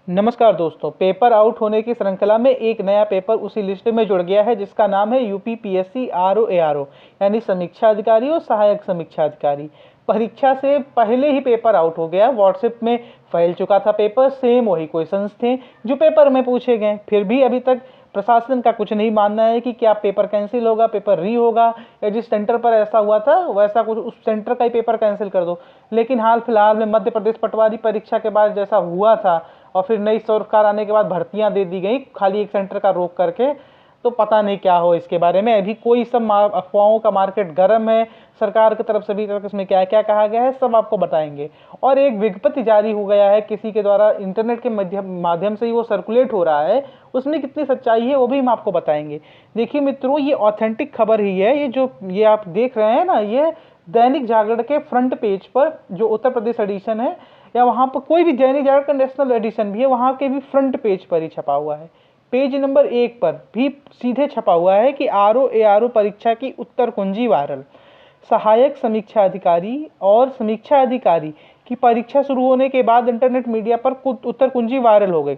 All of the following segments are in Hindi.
नमस्कार दोस्तों, पेपर आउट होने की श्रृंखला में एक नया पेपर उसी लिस्ट में जुड़ गया है जिसका नाम है यूपीपीएससी आरओ एआरओ यानी समीक्षा अधिकारी और सहायक समीक्षा अधिकारी। परीक्षा से पहले ही पेपर आउट हो गया। व्हाट्सएप में फैल चुका था पेपर, सेम वही क्वेश्चंस थे जो पेपर में पूछे गए। फिर भी अभी तक प्रशासन का कुछ नहीं मानना है कि क्या पेपर कैंसिल होगा, पेपर री होगा, या जिस सेंटर पर ऐसा हुआ था वैसा कुछ उस सेंटर का ही पेपर कैंसिल कर दो। लेकिन हाल फिलहाल में मध्य प्रदेश पटवारी परीक्षा के बाद जैसा हुआ था और फिर नई सरकार आने के बाद भर्तियां दे दी गई खाली एक सेंटर का रोक करके, तो पता नहीं क्या हो इसके बारे में। अभी कोई सब अफवाहों का मार्केट गर्म है। सरकार की तरफ से भी इसमें क्या क्या कहा गया है सब आपको बताएंगे। और एक विज्ञप्ति जारी हो गया है किसी के द्वारा, इंटरनेट के माध्यम से ही वो सर्कुलेट हो रहा है, उसमें कितनी सच्चाई है वो भी हम आपको बताएंगे। देखिए मित्रों, ये ऑथेंटिक खबर ही है। ये आप देख रहे हैं ना, ये दैनिक जागरण के फ्रंट पेज पर, जो उत्तर प्रदेश एडिशन है, या वहां पर कोई भी दैनिक जागरण का नेशनल एडिशन भी है, वहां के भी फ्रंट पेज पर ही छपा हुआ है। पेज नंबर 1 पर भी सीधे छपा हुआ है कि आरओ एआरओ परीक्षा की उत्तर कुंजी वायरल। सहायक समीक्षा अधिकारी और समीक्षा अधिकारी की परीक्षा शुरू होने के बाद इंटरनेट मीडिया पर उत्तर कुंजी वायरल हो गई।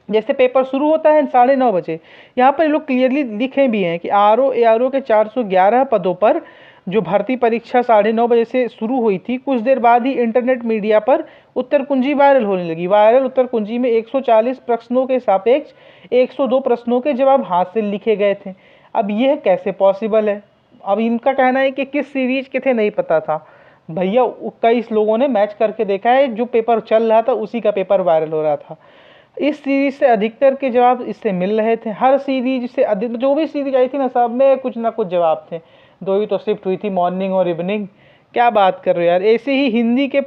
जैसे पेपर शुरू होता है 9:30 बजे, यहाँ पर लोग क्लियरली लिखे भी हैं कि आरओ एआरओ के 411 पदों पर जो भर्ती परीक्षा 9:30 बजे से शुरू हुई थी, कुछ देर बाद ही इंटरनेट मीडिया पर उत्तर कुंजी वायरल होने लगी। वायरल उत्तर कुंजी में 140 प्रश्नों के सापेक्ष 102 प्रश्नों के जवाब हाथ से लिखे गए थे। अब यह कैसे पॉसिबल है? अब इनका कहना है कि किस सीरीज के थे नहीं पता था। भैया कई लोगों ने मैच करके देखा है, जो पेपर चल रहा था उसी का पेपर वायरल हो रहा था। इस सीरीज से अधिकतर के जवाब इससे मिल रहे थे। हर सीरीज से अधिक जो भी सीरीज आई थी ना, सब में कुछ ना कुछ जवाब थे। दो ही तो शिफ्ट हुई थी, मॉर्निंग और इवनिंग। क्या बात कर रहे हो यार। ऐसे ही हिंदी के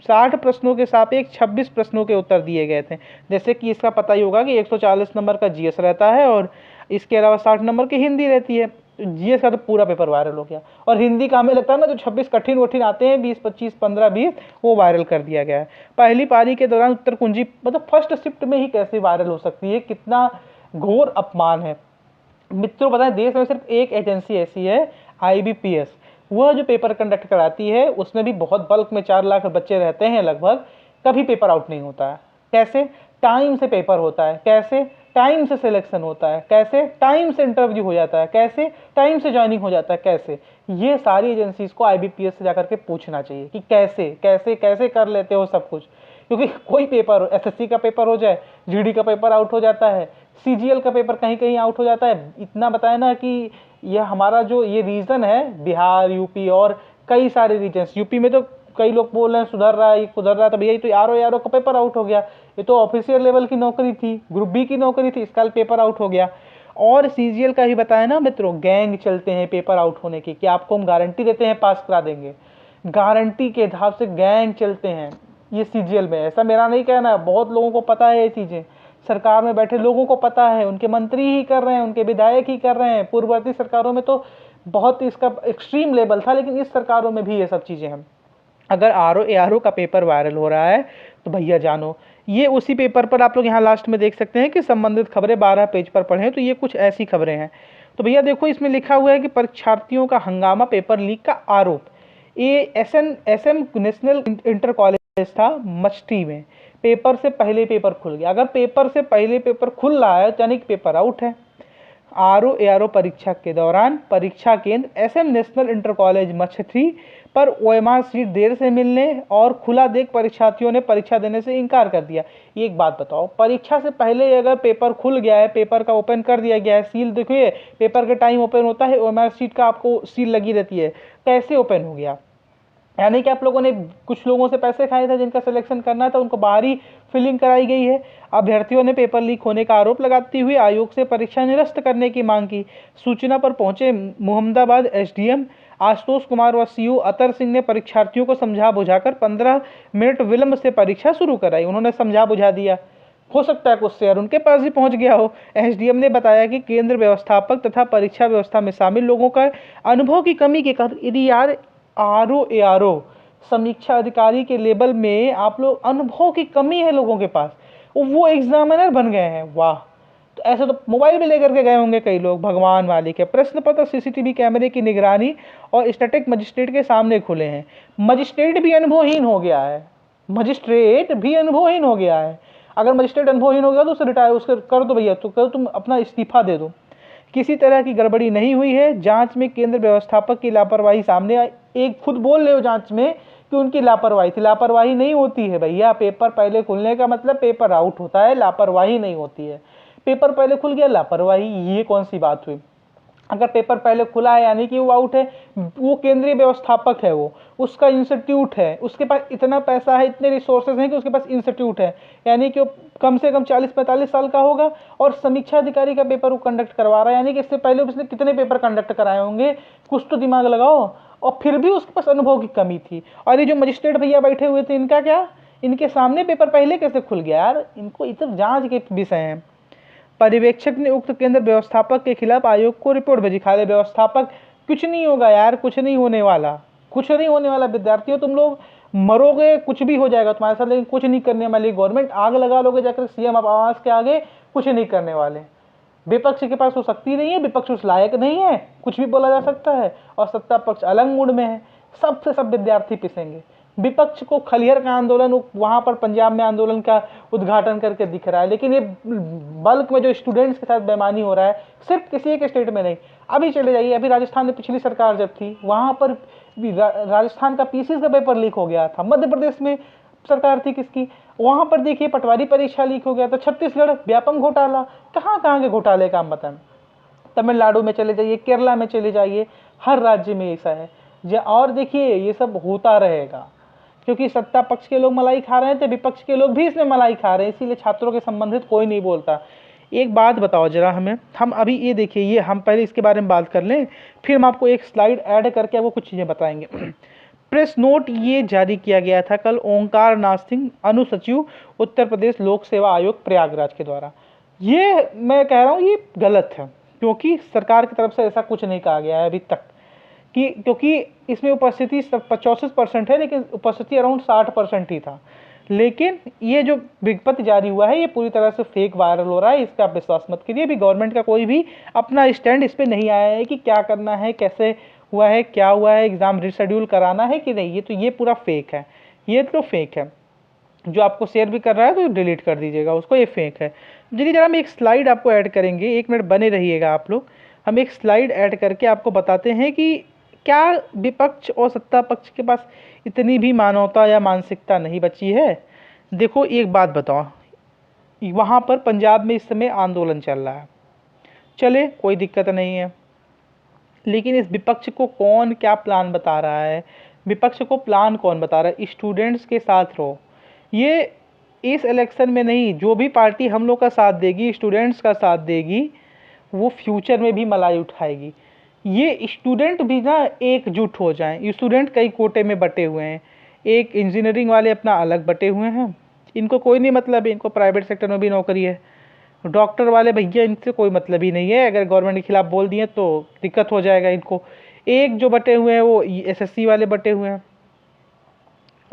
60 प्रश्नों के सापेक्ष 26 प्रश्नों के उत्तर दिए गए थे। जैसे कि इसका पता ही होगा कि 140 नंबर का जीएस रहता है और इसके अलावा 60 नंबर की हिंदी रहती है। जीएस का तो पूरा पेपर वायरल हो गया। और हिंदी का हमें लगता है ना, जो 26 कठिन वठिन आते हैं, 20 25 15 20, वो वायरल कर दिया गया है। पहली पारी के दौरान उत्तर कुंजी मतलब फर्स्ट शिफ्ट में ही कैसे वायरल हो सकती है? कितना घोर अपमान है मित्रों। बताएं, देश में सिर्फ एक एजेंसी ऐसी है, आईबीपीएस। वह जो पेपर कंडक्ट कराती है, उसमें भी बहुत बल्क में 4 लाख बच्चे रहते हैं लगभग। कभी पेपर आउट नहीं होता है। कैसे? टाइम से पेपर होता है। कैसे? टाइम से सिलेक्शन होता है। कैसे? टाइम से इंटरव्यू हो जाता है। कैसे? टाइम से ज्वाइनिंग हो जाता है। कैसे? ये सारी एजेंसीज को आईबीपीएस से जाकर के पूछना चाहिए कि कैसे कैसे कैसे कर लेते हो सब कुछ। क्योंकि कोई पेपर, एसएससी का पेपर हो जाए, जीडी का पेपर आउट हो जाता है, सीजीएल का पेपर कहीं कहीं आउट हो जाता है। इतना बताया ना कि यह हमारा जो ये रीजन है, बिहार, यूपी और कई सारे रीजन्स, यूपी में तो कई लोग बोल रहे हैं सुधर रहा है, सुधर रहा है, तो भैया ये तो यारो यारो का पेपर आउट हो गया। ये तो ऑफिशियल लेवल की नौकरी थी, ग्रुप बी की नौकरी थी, इसका पेपर आउट हो गया। और सीजीएल का ही बताया ना मित्रों, गैंग चलते हैं पेपर आउट होने की, कि आपको हम गारंटी देते हैं पास करा देंगे। गारंटी के हिसाब से गैंग चलते हैं ये सीजीएल में। ऐसा मेरा नहीं कहना है, बहुत लोगों को पता है ये चीजें। सरकार में बैठे लोगों को पता है, उनके मंत्री ही कर रहे हैं, उनके विधायक ही कर रहे हैं। पूर्ववर्ती सरकारों में तो बहुत इसका एक्सट्रीम लेवल था, लेकिन इस सरकारों में भी ये सब चीजें हैं। अगर आरओ एआरओ का पेपर वायरल हो रहा है तो भैया जानो, ये उसी पेपर पर आप लोग यहाँ लास्ट में देख सकते हैं कि संबंधित खबरें 12 पेज पर पढ़ें, तो ये कुछ ऐसी खबरें हैं। तो भैया देखो, इसमें लिखा हुआ है कि परीक्षार्थियों का हंगामा, पेपर लीक का आरोप। ये एसएम नेशनल इंटर कॉलेज था मछली में। पेपर से पहले पेपर खुल गया। अगर पेपर से पहले पेपर खुल रहा है तो यानी कि पेपर आउट है। आरओ एआरओ परीक्षा के दौरान परीक्षा केंद्र एसएम नेशनल इंटर कॉलेज मछली पर ओएमआर सीट देर से मिलने और खुला देख परीक्षार्थियों ने परीक्षा देने से इनकार कर दिया। ये एक बात बताओ, परीक्षा से पहले अगर पेपर खुल गया है, पेपर का ओपन कर दिया गया है, सील देखिए, पेपर के टाइम ओपन होता है, ओएमआर सीट का आपको सील लगी रहती है, कैसे ओपन हो गया? यानी कि आप लोगों ने कुछ लोगों से पैसे खाए थे, जिनका सिलेक्शन करना था, उनको बाहरी फिलिंग कराई गई है। अभ्यर्थियों ने पेपर लीक होने का आरोप लगाते हुए आयोग से परीक्षा निरस्त करने की मांग की। सूचना पर पहुंचे मोहम्मदाबाद एसडीएम आशुतोष कुमार व सीओ अतर सिंह ने परीक्षार्थियों को समझा बुझाकर 15 मिनट विलंब से परीक्षा शुरू कराई। उन्होंने समझा बुझा दिया। हो सकता है कुछ शेयर उनके पास भी पहुंच गया हो। एसडीएम ने बताया कि केंद्र व्यवस्थापक तथा परीक्षा व्यवस्था में शामिल लोगों का अनुभव की कमी के कारण, यदि यार आरओ एआरओ समीक्षा अधिकारी के लेवल में आप लोग, अनुभव की कमी है लोगों के पास, वो एग्जामिनर बन गए हैं। वाह! तो ऐसे तो मोबाइल भी लेकर के गए होंगे कई लोग। भगवान मालिक है। प्रश्न पत्र सीसीटीवी कैमरे की निगरानी और स्टैटिक मजिस्ट्रेट के सामने खुले हैं। मजिस्ट्रेट भी अनुभवहीन हो गया है। मजिस्ट्रेट भी अनुभवहीन हो गया है। अगर मजिस्ट्रेट अनुभवहीन हो गया तो उसे रिटायर उसके कर दो भैया, तो करो तुम अपना इस्तीफा दे दो। किसी तरह की गड़बड़ी नहीं हुई है, जांच में केंद्र व्यवस्थापक की लापरवाही सामने आई। एक खुद बोल रहे हो जांच में कि उनकी लापरवाही थी। लापरवाही नहीं होती है भैया, पेपर पहले खुलने का मतलब पेपर आउट होता है, लापरवाही नहीं होती है। पेपर पहले खुल गया, लापरवाही, ये कौन सी बात हुई? अगर पेपर पहले खुला है यानी कि वो आउट है। वो केंद्रीय व्यवस्थापक है, वो उसका इंस्टीट्यूट है, उसके पास इतना पैसा है, इतने रिसोर्सेज हैं कि उसके पास इंस्टीट्यूट है, यानी कि वो कम से कम 40-45 साल का होगा और समीक्षा अधिकारी का पेपर वो कंडक्ट करवा रहा है, यानी कि इससे पहले उसने कितने पेपर कंडक्ट कराए होंगे, कुछ तो दिमाग लगाओ। और फिर भी उसके पास अनुभव की कमी थी। और ये जो मजिस्ट्रेट भैया बैठे हुए थे, इनका क्या, इनके सामने पेपर पहले कैसे खुल गया यार? इनको इतना जांच के विषय हैं। पर्यवेक्षक ने उक्त केंद्र व्यवस्थापक के खिलाफ आयोग को रिपोर्ट भेजी। खाली व्यवस्थापक, कुछ नहीं होगा यार, कुछ नहीं होने वाला, कुछ नहीं होने वाला। विद्यार्थियों तुम लोग मरोगे, कुछ भी हो जाएगा तुम्हारे साथ, लेकिन कुछ नहीं करने वाली गवर्नमेंट। आग लगा लोगे जाकर सीएम आवास के आगे, कुछ नहीं करने वाले। विपक्ष के पास वो शक्ति नहीं है, विपक्ष उस लायक नहीं है, कुछ भी बोला जा सकता है, और सत्ता पक्ष अलग मूड में है। सबसे सब विद्यार्थी पिसेंगे। विपक्ष को खलिहर का आंदोलन वहां पर पंजाब में आंदोलन का उद्घाटन करके दिख रहा है, लेकिन ये बल्क में जो स्टूडेंट्स के साथ बेईमानी हो रहा है सिर्फ किसी एक स्टेट में नहीं। अभी चले जाइए, अभी राजस्थान में पिछली सरकार जब थी वहां पर राजस्थान का पीसीएस का पेपर लीक हो गया था। मध्य प्रदेश में सरकार थी किसकी, वहां पर देखिए पटवारी परीक्षा लीक हो गया था। छत्तीसगढ़ व्यापम घोटाला, कहाँ कहाँ के घोटाले का हम बताएं। तमिलनाडु में चले जाइए, केरला में चले जाइए, हर राज्य में ऐसा है। और देखिए ये सब होता रहेगा, क्योंकि सत्ता पक्ष के लोग मलाई खा रहे हैं तो विपक्ष के लोग भी इसमें मलाई खा रहे हैं, इसीलिए छात्रों के संबंधित कोई नहीं बोलता। एक बात बताओ जरा हमें, हम अभी ये देखिए, ये हम पहले इसके बारे में बात कर लें, फिर हम आपको एक स्लाइड ऐड करके आपको कुछ चीज़ें बताएंगे। प्रेस नोट ये जारी किया गया था कल ओंकार नाथ सिंह, अनुसचिव, उत्तर प्रदेश लोक सेवा आयोग प्रयागराज के द्वारा। ये मैं कह रहा हूँ ये गलत है, क्योंकि सरकार की तरफ से ऐसा कुछ नहीं कहा गया है अभी तक, कि क्योंकि इसमें उपस्थिति 85% है, लेकिन उपस्थिति अराउंड 60% ही था। लेकिन ये जो विज्ञप्ति जारी हुआ है ये पूरी तरह से फेक वायरल हो रहा है, इस पर आप विश्वास मत कीजिए। अभी गवर्नमेंट का कोई भी अपना स्टैंड इस पर नहीं आया है कि क्या करना है, कैसे हुआ है, क्या हुआ है, एग्जाम रिशेड्यूल कराना है कि नहीं। ये पूरा फेक है, ये तो फेक है। जो आपको शेयर भी कर रहा है तो डिलीट कर दीजिएगा उसको, ये फेक है। चलिए जरा हम एक स्लाइड आपको ऐड करेंगे, 1 मिनट बने रहिएगा आप लोग। हम एक स्लाइड ऐड करके आपको बताते हैं कि क्या विपक्ष और सत्ता पक्ष के पास इतनी भी मानवता या मानसिकता नहीं बची है। देखो एक बात बताओ, वहाँ पर पंजाब में इस समय आंदोलन चल रहा है, चले कोई दिक्कत नहीं है, लेकिन इस विपक्ष को कौन क्या प्लान बता रहा है, विपक्ष को प्लान कौन बता रहा है? स्टूडेंट्स के साथ रहो। ये इस इलेक्शन में नहीं, जो भी पार्टी हम लोग का साथ देगी, स्टूडेंट्स का साथ देगी, वो फ्यूचर में भी मलाई उठाएगी। ये स्टूडेंट भी ना एकजुट हो जाएं। स्टूडेंट कई कोटे में बटे हुए हैं, एक इंजीनियरिंग वाले अपना अलग बटे हुए हैं, इनको कोई नहीं मतलब है, इनको प्राइवेट सेक्टर में भी नौकरी है। डॉक्टर वाले भैया इनसे कोई मतलब ही नहीं है, अगर गवर्नमेंट के खिलाफ बोल दिए तो दिक्कत हो जाएगा इनको। एक जो बटे हुए हैं वो एसएससी वाले बटे हुए हैं,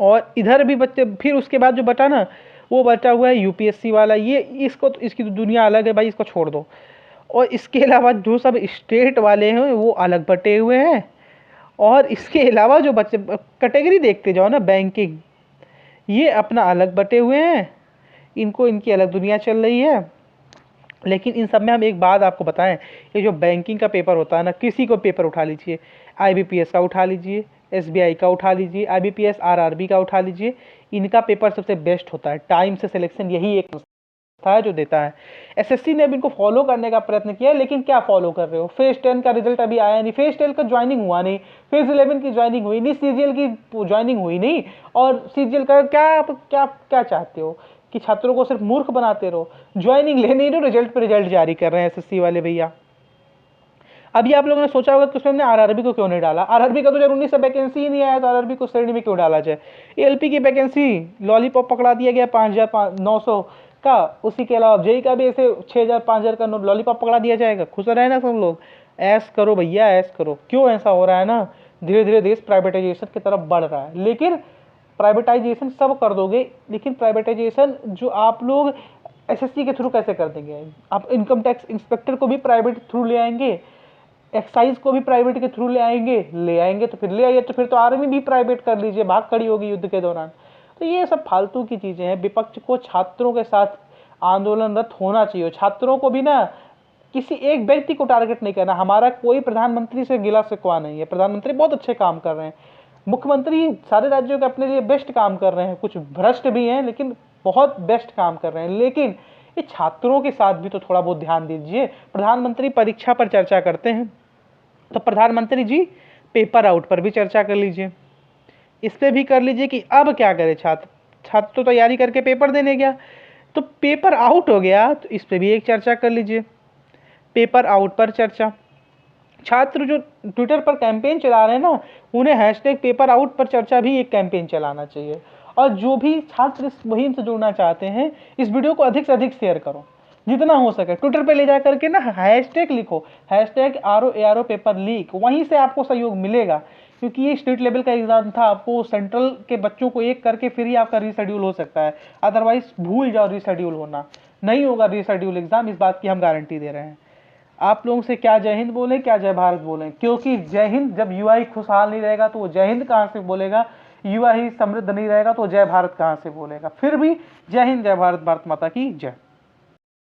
और इधर भी बच्चे, फिर उसके बाद जो बटा ना वो बचा हुआ है यूपीएससी वाला। ये इसकी तो दुनिया अलग है भाई, इसको छोड़ दो। और इसके अलावा जो सब स्टेट वाले हैं वो अलग बटे हुए हैं, और इसके अलावा जो बच्चे कैटेगरी देखते जाओ ना, बैंकिंग, ये अपना अलग बटे हुए हैं, इनको इनकी अलग दुनिया चल रही है। लेकिन इन सब में हम एक बात आपको बताएं, ये जो बैंकिंग का पेपर होता है ना, किसी को पेपर उठा लीजिए, आईबीपीएस का उठा लीजिए, एसबीआई का उठा लीजिए, आईबीपीएस आरआरबी का उठा लीजिए, इनका पेपर सबसे बेस्ट होता है। टाइम से सिलेक्शन यही एक संस्था है जो देता है। एसएससी ने भी इनको फॉलो करने का प्रयत्न किया, लेकिन क्या फॉलो कर रहे हो? फेज 10 का रिजल्ट अभी आया नहीं, फेज 10 का ज्वाइनिंग हुआ नहीं, फेज 11 की ज्वाइनिंग हुई नहीं, सीजीएल की ज्वाइनिंग हुई नहीं, और सीजीएल का क्या क्या क्या चाहते हो कि छात्रों को सिर्फ मूर्ख बनाते रहो? ज्वाइनिंग ले नहीं रहे, रिजल्ट पे रिजल्ट जारी कर रहे हैं एसएससी वाले भैया। अभी आप लोगों ने सोचा होगा कि उसमें हमने आरआरबी को क्यों नहीं डाला। आरआरबी का तो जब 19 से वैकेंसी ही नहीं आया तो आरआरबी को श्रेणी में क्यों डाला जाए। एलपी की वैकेंसी लॉलीपॉप पकड़ा दिया गया 5,900 का, उसी के अलावा जेई का भी ऐसे 6,000 5,000 का लॉलीपॉप पकड़ा दिया जाएगा। खुश रहे ना सब लोग, ऐश करो भैया ऐश करो। क्यों ऐसा हो रहा है ना, धीरे धीरे देश प्राइवेटाइजेशन की तरफ बढ़ रहा है। लेकिन प्राइवेटाइजेशन सब कर दोगे, लेकिन प्राइवेटाइजेशन जो आप लोग एसएससी के थ्रू कैसे कर देंगे? आप इनकम टैक्स इंस्पेक्टर को भी प्राइवेट थ्रू ले आएंगे, एक्साइज को भी प्राइवेट के थ्रू ले आएंगे तो फिर ले आइए, तो फिर तो आर्मी भी प्राइवेट कर लीजिए, भाग खड़ी होगी युद्ध के दौरान। तो ये सब फालतू की चीज़ें हैं। विपक्ष को छात्रों के साथ आंदोलनरत होना चाहिए। छात्रों को भी ना किसी एक व्यक्ति को टारगेट नहीं करना। हमारा कोई प्रधानमंत्री से गिला शिकवा नहीं है, प्रधानमंत्री बहुत अच्छे काम कर रहे हैं, मुख्यमंत्री सारे राज्यों के अपने लिए बेस्ट काम कर रहे हैं, कुछ भ्रष्ट भी हैं लेकिन बहुत बेस्ट काम कर रहे हैं, लेकिन ये छात्रों के साथ भी तो थोड़ा बहुत ध्यान दीजिए। प्रधानमंत्री परीक्षा पर चर्चा करते हैं तो प्रधानमंत्री जी पेपर आउट पर भी चर्चा कर लीजिए, इस पर भी कर लीजिए कि अब क्या करे छात्र तो तैयारी करके पेपर देने गया तो पेपर आउट हो गया, तो इस पर भी एक चर्चा कर लीजिए, पेपर आउट पर चर्चा। छात्र जो ट्विटर पर कैंपेन चला रहे हैं ना, उन्हें हैशटैग पेपर आउट पर चर्चा भी एक कैंपेन चलाना चाहिए। और जो भी छात्र इस मुहिम से जुड़ना चाहते हैं, इस वीडियो को अधिक से अधिक शेयर करो, जितना हो सके ट्विटर पे ले जा करके ना हैशटैग लिखो, हैशटैग ROARO पेपर लीक, वहीं से आपको सहयोग मिलेगा। क्योंकि ये स्टेट लेवल का एग्जाम था, आपको सेंट्रल के बच्चों को एक करके फिर ही आपका रीशेड्यूल हो सकता है, अदरवाइज भूल जाओ रीशेड्यूल होना, नहीं होगा रीशेड्यूल एग्जाम, इस बात की हम गारंटी दे रहे हैं। आप लोगों से क्या जय हिंद बोलें, क्या जय भारत बोलें, क्योंकि जय हिंद जब युवा ही खुशहाल नहीं रहेगा तो वो जय हिंद कहाँ से बोलेगा, युवा ही समृद्ध नहीं रहेगा तो जय भारत कहाँ से बोलेगा। फिर भी जय हिंद, जय भारत, भारत माता की जय।